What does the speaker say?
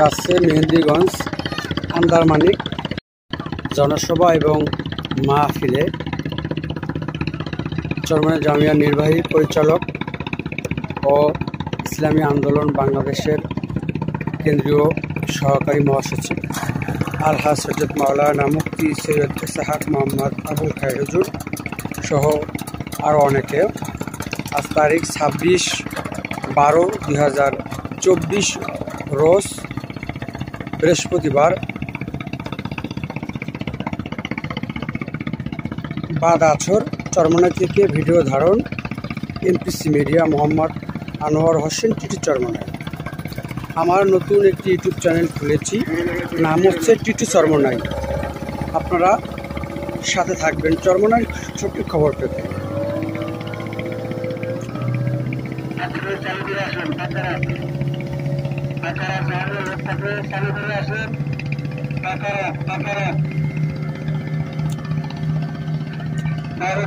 যাচ্ছে মেহেন্দিগঞ্জ আন্দারমানিক জনসভা এবং মাহফিলে। চরমনাই জামিয়া নির্বাহী পরিচালক ও ইসলামী আন্দোলন বাংলাদেশের কেন্দ্রীয় সহকারী মহাসচিব আলহাজ হযরত মাওলানা মুফতি সৈয়দ ইসহাক মোহাম্মদ আবুল খায়ের হুজুর সহ আরও অনেকে আজ তারিখ 26/12/2024 রোজ বৃহস্পতিবার বাদ আছর চরমনাই থেকে ভিডিও ধারণ এমপিসি মিডিয়া মোহাম্মদ আনোয়ার হোসেন টিটু চরমনাই। আমার নতুন একটি ইউটিউব চ্যানেল খুলেছি, নাম হচ্ছে টিটু চরমনাই। আপনারা সাথে থাকবেন চরমনাই সঠিক খবর পেতে। বাইরে